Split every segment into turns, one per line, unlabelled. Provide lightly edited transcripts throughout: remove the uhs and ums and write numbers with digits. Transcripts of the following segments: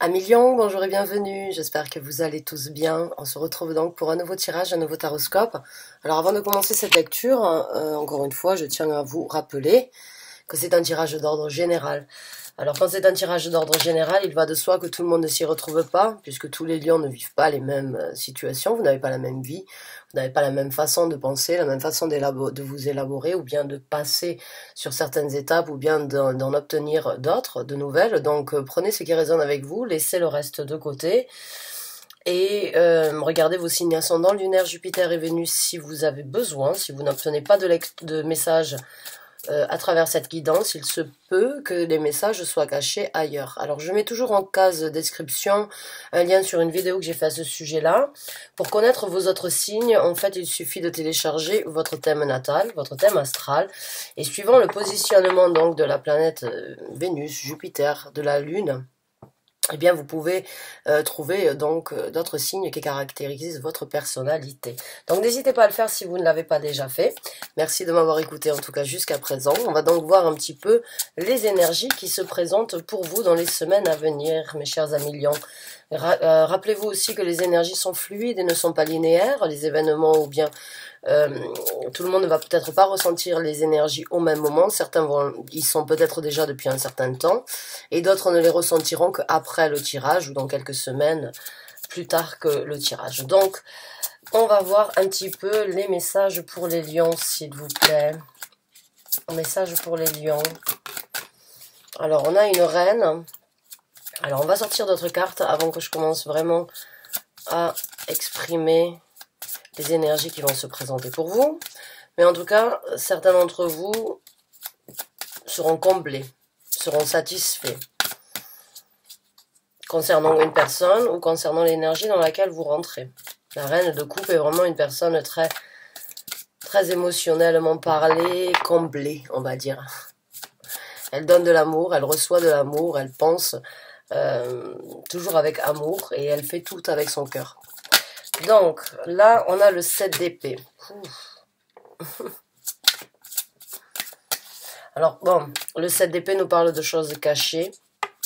Amis Lion, bonjour et bienvenue, j'espère que vous allez tous bien. On se retrouve donc pour un nouveau tirage, un nouveau taroscope. Alors avant de commencer cette lecture, encore une fois, je tiens à vous rappeler que c'est un tirage d'ordre général. Alors quand c'est un tirage d'ordre général, il va de soi que tout le monde ne s'y retrouve pas, puisque tous les lions ne vivent pas les mêmes situations, vous n'avez pas la même vie, vous n'avez pas la même façon de penser, la même façon de vous élaborer, ou bien de passer sur certaines étapes, ou bien d'en obtenir d'autres, de nouvelles. Donc prenez ce qui résonne avec vous, laissez le reste de côté, et regardez vos signes ascendants, lunaire, Jupiter et Vénus si vous avez besoin, si vous n'obtenez pas de message à travers cette guidance, il se peut que les messages soient cachés ailleurs. Alors je mets toujours en case description un lien sur une vidéo que j'ai fait à ce sujet-là. Pour connaître vos autres signes, en fait, il suffit de télécharger votre thème natal, votre thème astral, et suivant le positionnement donc de la planète Vénus, Jupiter, de la Lune, eh bien, vous pouvez trouver donc d'autres signes qui caractérisent votre personnalité. Donc, n'hésitez pas à le faire si vous ne l'avez pas déjà fait. Merci de m'avoir écouté en tout cas jusqu'à présent. On va donc voir un petit peu les énergies qui se présentent pour vous dans les semaines à venir, mes chers amis lions. Rappelez-vous aussi que les énergies sont fluides et ne sont pas linéaires. Les événements ou bien tout le monde ne va peut-être pas ressentir les énergies au même moment. Certains y sont peut-être déjà depuis un certain temps et d'autres ne les ressentiront qu'après le tirage ou dans quelques semaines plus tard que le tirage. Donc, on va voir un petit peu les messages pour les lions, s'il vous plaît. Message pour les lions. Alors, on a une reine. Alors, on va sortir d'autres cartes avant que je commence vraiment à exprimer les énergies qui vont se présenter pour vous. Mais en tout cas, certains d'entre vous seront comblés, seront satisfaits concernant une personne ou concernant l'énergie dans laquelle vous rentrez. La reine de coupe est vraiment une personne très, très émotionnellement parlée, comblée, on va dire. Elle donne de l'amour, elle reçoit de l'amour, elle pense toujours avec amour et elle fait tout avec son cœur. Donc, là, on a le 7 d'épée. Alors, bon, le 7 d'épée nous parle de choses cachées,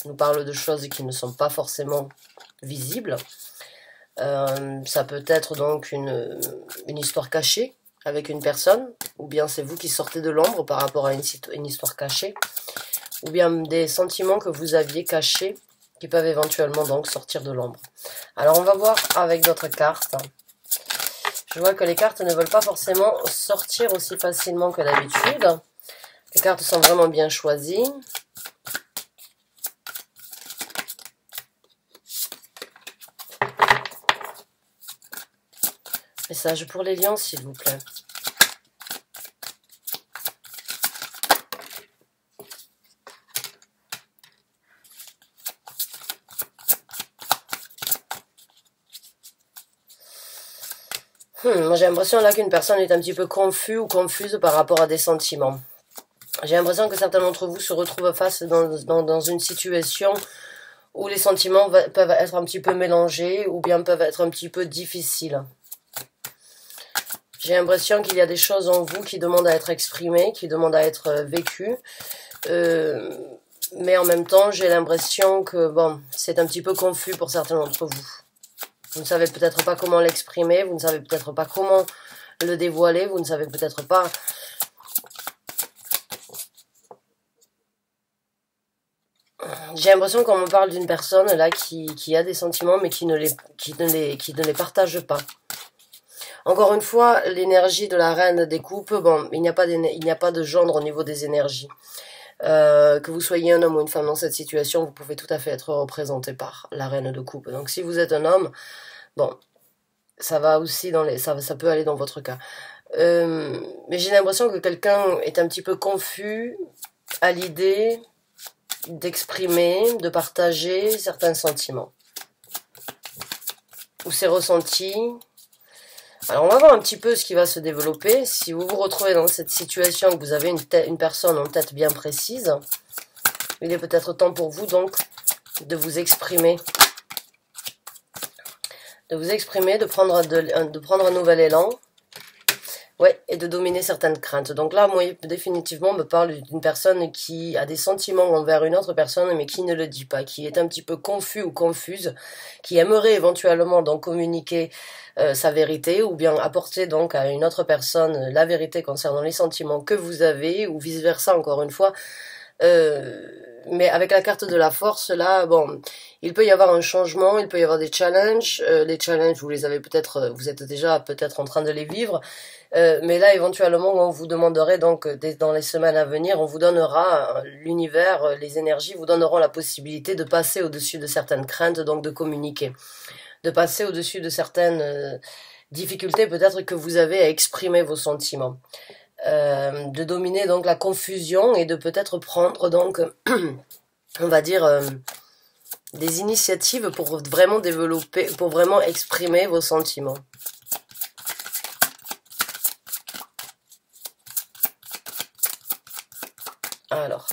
nous parle de choses qui ne sont pas forcément visibles. Ça peut être donc une histoire cachée avec une personne, ou bien c'est vous qui sortez de l'ombre par rapport à une histoire cachée, ou bien des sentiments que vous aviez cachés qui peuvent éventuellement donc sortir de l'ombre. Alors, on va voir avec d'autres cartes. Je vois que les cartes ne veulent pas forcément sortir aussi facilement que d'habitude. Les cartes sont vraiment bien choisies. Message pour les lions, s'il vous plaît. Moi j'ai l'impression là qu'une personne est un petit peu confuse ou confuse par rapport à des sentiments. J'ai l'impression que certains d'entre vous se retrouvent face dans une situation où les sentiments peuvent être un petit peu mélangés ou bien peuvent être un petit peu difficiles. J'ai l'impression qu'il y a des choses en vous qui demandent à être exprimées, qui demandent à être vécues. Mais en même temps, j'ai l'impression que bon, c'est un petit peu confus pour certains d'entre vous. Vous ne savez peut-être pas comment l'exprimer, vous ne savez peut-être pas comment le dévoiler, vous ne savez peut-être pas... J'ai l'impression qu'on me parle d'une personne là qui a des sentiments mais qui ne les partage pas. Encore une fois, l'énergie de la reine des coupes, bon, il n'y a pas de gendre au niveau des énergies. Que vous soyez un homme ou une femme dans cette situation, vous pouvez tout à fait être représenté par la reine de coupe. Donc si vous êtes un homme, bon, ça va aussi ça peut aller dans votre cas. Mais j'ai l'impression que quelqu'un est un petit peu confus à l'idée d'exprimer, de partager certains sentiments. Ou ses ressentis. Alors on va voir un petit peu ce qui va se développer. Si vous vous retrouvez dans cette situation, que vous avez une personne en tête bien précise, il est peut-être temps pour vous donc de vous exprimer. De prendre un nouvel élan. Ouais, et de dominer certaines craintes. Donc là, moi, définitivement, on me parle d'une personne qui a des sentiments envers une autre personne, mais qui ne le dit pas, qui est un petit peu confus ou confuse, qui aimerait éventuellement donc communiquer sa vérité, ou bien apporter donc à une autre personne la vérité concernant les sentiments que vous avez, ou vice-versa, encore une fois. Euh, mais avec la carte de la force, là, bon, il peut y avoir un changement, il peut y avoir des challenges. Les challenges, vous les avez peut-être, vous êtes déjà peut-être en train de les vivre. Mais là, éventuellement, on vous demanderait donc, dans les semaines à venir, on vous donnera, l'univers, les énergies vous donneront la possibilité de passer au-dessus de certaines craintes, donc de communiquer. De passer au-dessus de certaines difficultés peut-être que vous avez à exprimer vos sentiments. De dominer donc la confusion et de peut-être prendre donc, on va dire, des initiatives pour vraiment développer, pour vraiment exprimer vos sentiments. Alors.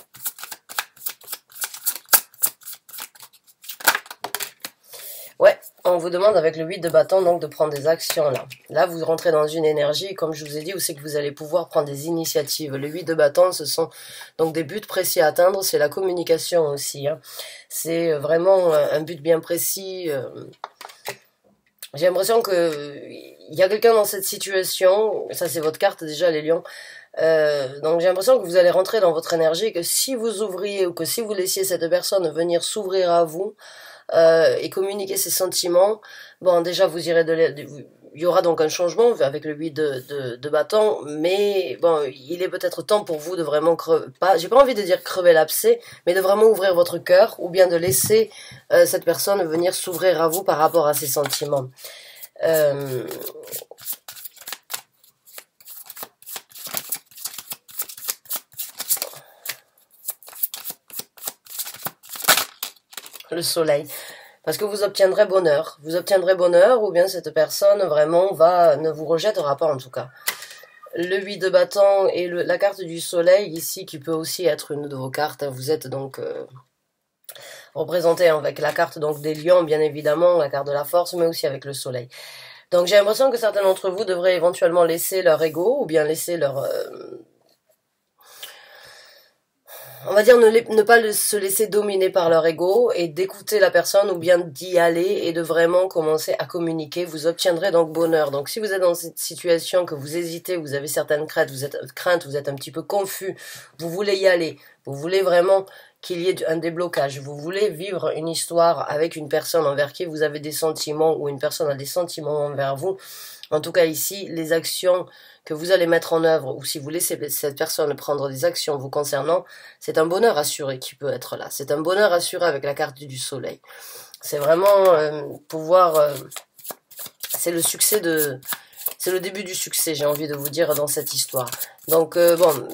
Ouais, on vous demande avec le 8 de bâton donc de prendre des actions là. Là, vous rentrez dans une énergie et comme je vous ai dit, où c'est que vous allez pouvoir prendre des initiatives. Le 8 de bâton, ce sont donc des buts précis à atteindre, c'est la communication aussi. Hein. C'est vraiment un but bien précis. J'ai l'impression que il y a quelqu'un dans cette situation, ça c'est votre carte déjà les lions, donc j'ai l'impression que vous allez rentrer dans votre énergie et que si vous ouvriez ou que si vous laissiez cette personne venir s'ouvrir à vous et communiquer ses sentiments, bon déjà vous irez il y aura donc un changement avec le 8 de bâton, mais bon, il est peut-être temps pour vous de vraiment j'ai pas envie de dire crever l'abcès, mais de vraiment ouvrir votre cœur, ou bien de laisser cette personne venir s'ouvrir à vous par rapport à ses sentiments. Le soleil. Parce que vous obtiendrez bonheur. Vous obtiendrez bonheur, ou bien cette personne vraiment ne vous rejettera pas en tout cas. Le 8 de bâton et la carte du soleil ici, qui peut aussi être une de vos cartes. Vous êtes donc représenté avec la carte donc des lions, bien évidemment, la carte de la force, mais aussi avec le soleil. Donc j'ai l'impression que certains d'entre vous devraient éventuellement laisser leur ego, ou bien laisser leur... on va dire ne pas se laisser dominer par leur ego et d'écouter la personne ou bien d'y aller et de vraiment commencer à communiquer. Vous obtiendrez donc bonheur. Donc si vous êtes dans cette situation, que vous hésitez, vous avez certaines craintes, vous êtes un petit peu confus, vous voulez y aller, vous voulez vraiment qu'il y ait un déblocage, vous voulez vivre une histoire avec une personne envers qui vous avez des sentiments ou une personne a des sentiments envers vous. En tout cas ici, les actions que vous allez mettre en œuvre, ou si vous laissez cette personne prendre des actions vous concernant, c'est un bonheur assuré qui peut être là. C'est un bonheur assuré avec la carte du soleil. C'est vraiment pouvoir... c'est le succès c'est le début du succès, j'ai envie de vous dire, dans cette histoire. Donc, bon,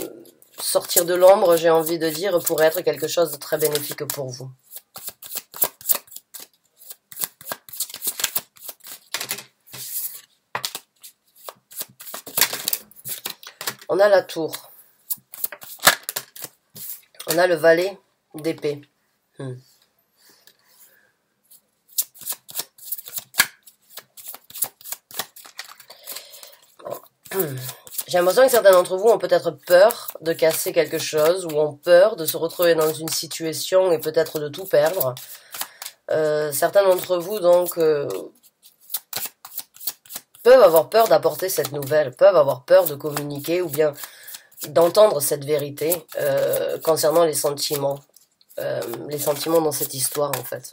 sortir de l'ombre, j'ai envie de dire, pourrait être quelque chose de très bénéfique pour vous. On a la tour. On a le valet d'épée. J'ai l'impression que certains d'entre vous ont peut-être peur de casser quelque chose, ou ont peur de se retrouver dans une situation et peut-être de tout perdre. Certains d'entre vous, donc, peuvent avoir peur d'apporter cette nouvelle, peuvent avoir peur de communiquer, ou bien d'entendre cette vérité concernant les sentiments dans cette histoire, en fait.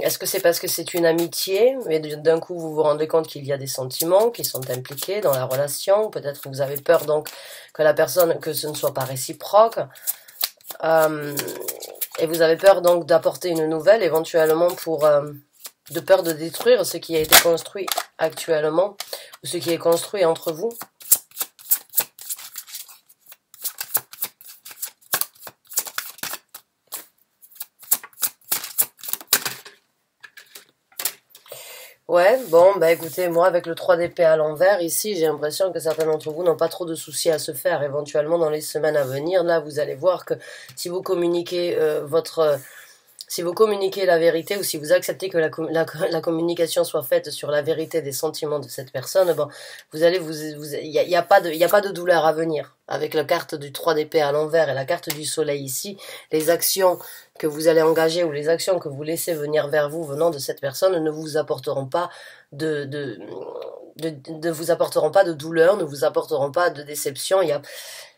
Est-ce que c'est parce que c'est une amitié, mais d'un coup vous vous rendez compte qu'il y a des sentiments qui sont impliqués dans la relation, peut-être que vous avez peur donc que ce ne soit pas réciproque, et vous avez peur donc d'apporter une nouvelle, éventuellement de peur de détruire ce qui a été construit actuellement, ou ce qui est construit entre vous. Ouais, bon, bah écoutez, moi avec le 3 d'épée à l'envers, ici, j'ai l'impression que certains d'entre vous n'ont pas trop de soucis à se faire, éventuellement dans les semaines à venir. Là, vous allez voir que si vous communiquez Si vous communiquez la vérité ou si vous acceptez que la communication soit faite sur la vérité des sentiments de cette personne, bon, vous allez il y a pas de douleur à venir. Avec la carte du 3 d'épée à l'envers et la carte du soleil ici, les actions que vous allez engager ou les actions que vous laissez venir vers vous venant de cette personne ne vous apporteront pas ne vous apporteront pas de douleur, ne vous apporteront pas de déception.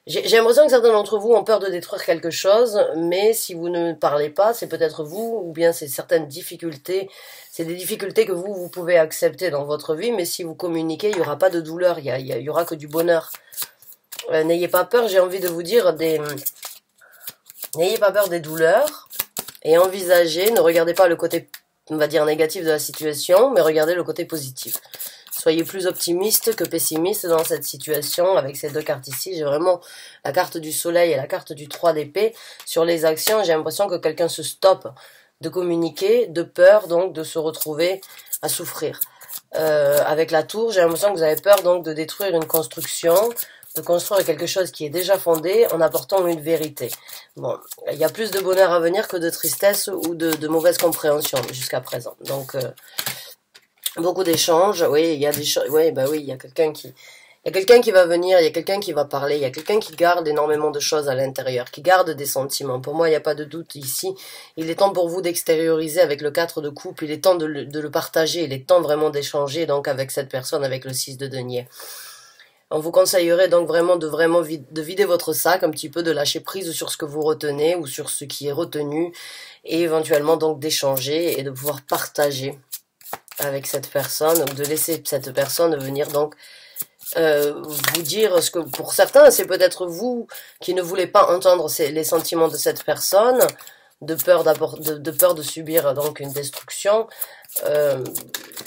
J'ai l'impression que certains d'entre vous ont peur de détruire quelque chose, mais si vous ne parlez pas, c'est peut-être vous, ou bien c'est certaines difficultés, c'est des difficultés que vous pouvez accepter dans votre vie, mais si vous communiquez, il n'y aura pas de douleur, il y aura que du bonheur. N'ayez pas peur, j'ai envie de vous dire, n'ayez pas peur des douleurs, et envisagez, ne regardez pas le côté, on va dire, négatif de la situation, mais regardez le côté positif. Soyez plus optimiste que pessimiste dans cette situation. Avec ces deux cartes ici, j'ai vraiment la carte du soleil et la carte du 3 d'épée. Sur les actions, j'ai l'impression que quelqu'un se stoppe de communiquer, de peur donc de se retrouver à souffrir. Avec la tour, j'ai l'impression que vous avez peur donc de détruire une construction, de construire quelque chose qui est déjà fondé en apportant une vérité. Bon, il y a plus de bonheur à venir que de tristesse ou de mauvaise compréhension jusqu'à présent. Donc... beaucoup d'échanges, oui, il y a des choses, oui, bah oui, il y a quelqu'un qui va venir, il y a quelqu'un qui va parler, il y a quelqu'un qui garde énormément de choses à l'intérieur, qui garde des sentiments. Pour moi, il n'y a pas de doute ici. Il est temps pour vous d'extérioriser avec le 4 de coupe, il est temps de le partager, il est temps vraiment d'échanger donc avec cette personne, avec le 6 de denier. On vous conseillerait donc vraiment de vider votre sac un petit peu, de lâcher prise sur ce que vous retenez ou sur ce qui est retenu et éventuellement donc d'échanger et de pouvoir partager avec cette personne, ou de laisser cette personne venir donc vous dire ce que, pour certains, c'est peut-être vous qui ne voulez pas entendre les sentiments de cette personne, de peur de subir donc une destruction,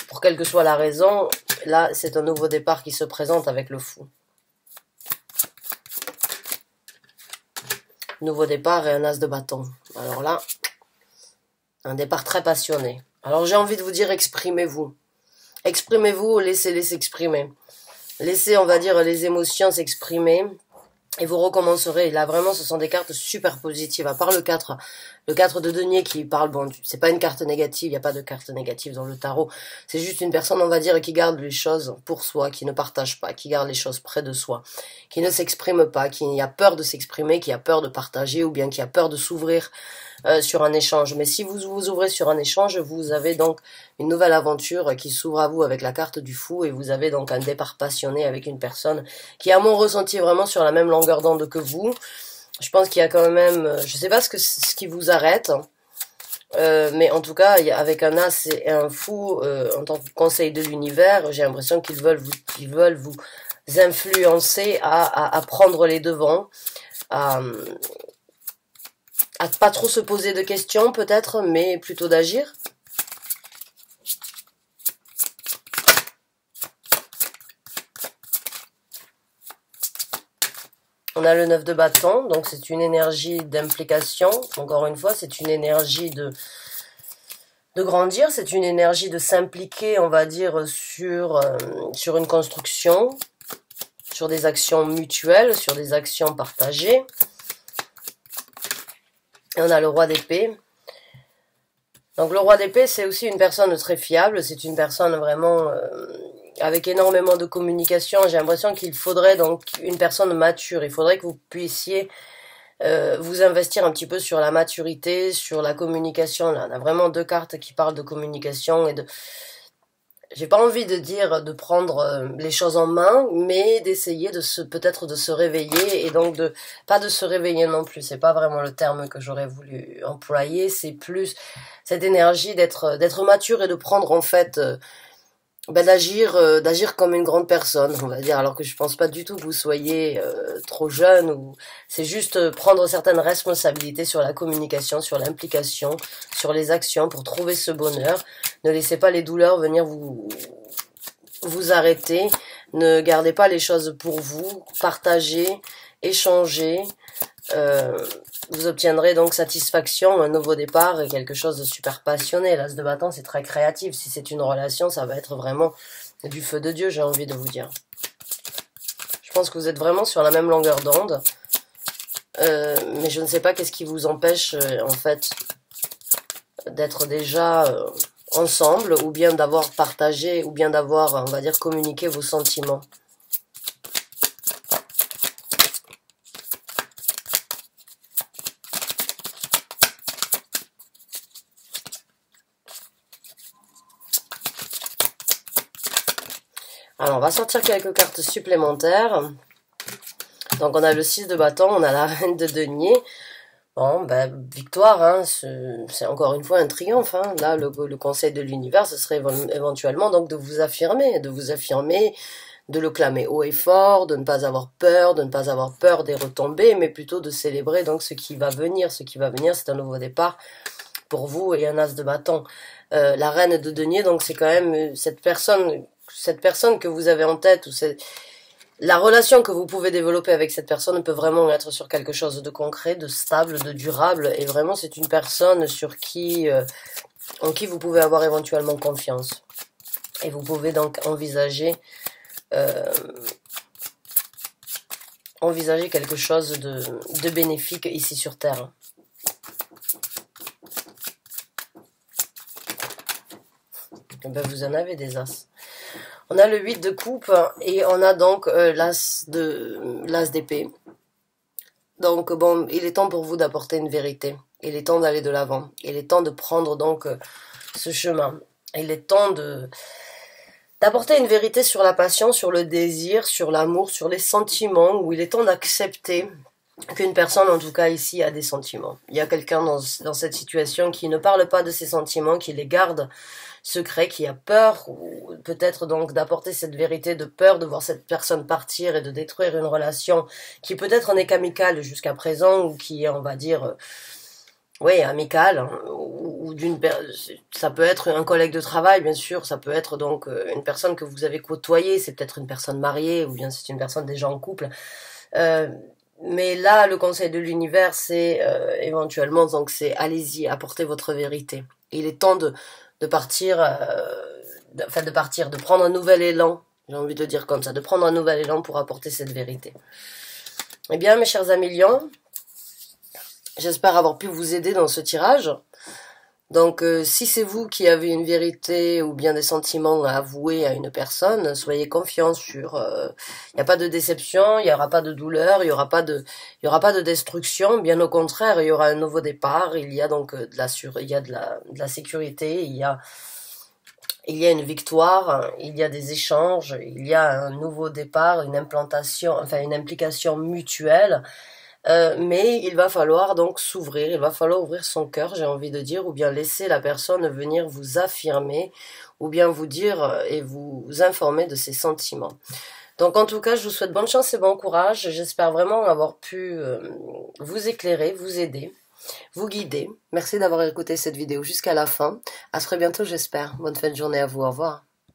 pour quelle que soit la raison. Là, c'est un nouveau départ qui se présente avec le fou. Nouveau départ et un as de bâton. Alors là, un départ très passionné. Alors j'ai envie de vous dire, exprimez-vous. Exprimez-vous, laissez-les s'exprimer. Laissez, on va dire, les émotions s'exprimer. Et vous recommencerez. Là, vraiment, ce sont des cartes super positives. À part le 4 de denier qui parle, bon, c'est pas une carte négative, il n'y a pas de carte négative dans le tarot. C'est juste une personne, on va dire, qui garde les choses pour soi, qui ne partage pas, qui garde les choses près de soi, qui ne s'exprime pas, qui a peur de s'exprimer, qui a peur de partager, ou bien qui a peur de s'ouvrir sur un échange. Mais si vous vous ouvrez sur un échange, vous avez donc une nouvelle aventure qui s'ouvre à vous avec la carte du fou, et vous avez donc un départ passionné avec une personne qui, à mon ressenti, est vraiment sur la même longueur d'onde que vous. Je pense qu'il y a quand même, je sais pas ce qui vous arrête, mais en tout cas, avec un as et un fou, en tant que conseil de l'univers, j'ai l'impression qu'ils veulent vous influencer à prendre les devants, à pas trop se poser de questions peut-être, mais plutôt d'agir. On a le 9 de bâton, donc c'est une énergie d'implication. Encore une fois, c'est une énergie de grandir, c'est une énergie de s'impliquer, on va dire, sur une construction, sur des actions mutuelles, sur des actions partagées. Et on a le roi d'épée. Donc le roi d'épée, c'est aussi une personne très fiable, c'est une personne vraiment avec énormément de communication. J'ai l'impression qu'il faudrait donc une personne mature, il faudrait que vous puissiez vous investir un petit peu sur la maturité, sur la communication. Là, on a vraiment deux cartes qui parlent de communication et de... J'ai pas envie de dire de prendre les choses en main, mais d'essayer peut-être de se réveiller, et donc pas de se réveiller non plus, c'est pas vraiment le terme que j'aurais voulu employer, c'est plus cette énergie d'être mature et de prendre en fait d'agir comme une grande personne, on va dire, alors que je pense pas du tout que vous soyez trop jeune, ou c'est juste prendre certaines responsabilités sur la communication, sur l'implication, sur les actions pour trouver ce bonheur. Ne laissez pas les douleurs venir vous arrêter, ne gardez pas les choses pour vous, partagez, échangez, vous obtiendrez donc satisfaction, un nouveau départ et quelque chose de super passionné. L'as de bâton, c'est très créatif. Si c'est une relation, ça va être vraiment du feu de Dieu, j'ai envie de vous dire. Je pense que vous êtes vraiment sur la même longueur d'onde. Mais je ne sais pas qu'est-ce qui vous empêche, en fait, d'être déjà ensemble, ou bien d'avoir partagé, ou bien d'avoir, on va dire, communiqué vos sentiments. Alors, on va sortir quelques cartes supplémentaires. Donc, on a le 6 de bâton, on a la reine de denier. Bon, ben, victoire, hein, c'est encore une fois un triomphe. Hein. Là, le conseil de l'univers, ce serait éventuellement donc de vous affirmer, de le clamer haut et fort, de ne pas avoir peur des retombées, mais plutôt de célébrer donc ce qui va venir. Ce qui va venir, c'est un nouveau départ pour vous et un as de bâton. La reine de denier, donc c'est quand même cette personne que vous avez en tête, ou la relation que vous pouvez développer avec cette personne peut vraiment être sur quelque chose de concret, de stable, de durable, et vraiment c'est une personne en qui vous pouvez avoir éventuellement confiance. Et vous pouvez donc envisager quelque chose de bénéfique ici sur Terre. Et ben vous en avez des as. On a le 8 de coupe et on a donc l'as d'épée. Donc bon, il est temps pour vous d'apporter une vérité. Il est temps d'aller de l'avant. Il est temps de prendre donc ce chemin. Il est temps d'apporter une vérité sur la passion, sur le désir, sur l'amour, sur les sentiments, où il est temps d'accepter qu'une personne, en tout cas ici, a des sentiments. Il y a quelqu'un dans cette situation qui ne parle pas de ses sentiments, qui les garde secret, qui a peur, ou peut-être donc d'apporter cette vérité, de peur de voir cette personne partir et de détruire une relation qui peut-être n'est qu'amicale jusqu'à présent, ou qui est, on va dire, oui, amicale, hein, ou ça peut être un collègue de travail, bien sûr, ça peut être donc une personne que vous avez côtoyée, c'est peut-être une personne mariée, ou bien c'est une personne déjà en couple. Mais là, le conseil de l'univers, c'est éventuellement, donc c'est allez-y, apportez votre vérité. Il est temps de partir, de prendre un nouvel élan, j'ai envie de dire comme ça, de prendre un nouvel élan pour apporter cette vérité. Eh bien, mes chers amis lions, j'espère avoir pu vous aider dans ce tirage. Donc, si c'est vous qui avez une vérité ou bien des sentiments à avouer à une personne, soyez confiants sur... Il n'y a pas de déception, il n'y aura pas de douleur, il n'y aura pas de destruction. Bien au contraire, il y aura un nouveau départ. Il y a donc de la sécurité, il y a une victoire, il y a des échanges, il y a un nouveau départ, une implication mutuelle. Mais il va falloir donc s'ouvrir, il va falloir ouvrir son cœur, j'ai envie de dire, ou bien laisser la personne venir vous affirmer, ou bien vous dire et vous informer de ses sentiments. Donc en tout cas, je vous souhaite bonne chance et bon courage. J'espère vraiment avoir pu vous éclairer, vous aider, vous guider. Merci d'avoir écouté cette vidéo jusqu'à la fin. À très bientôt, j'espère. Bonne fin de journée à vous. Au revoir.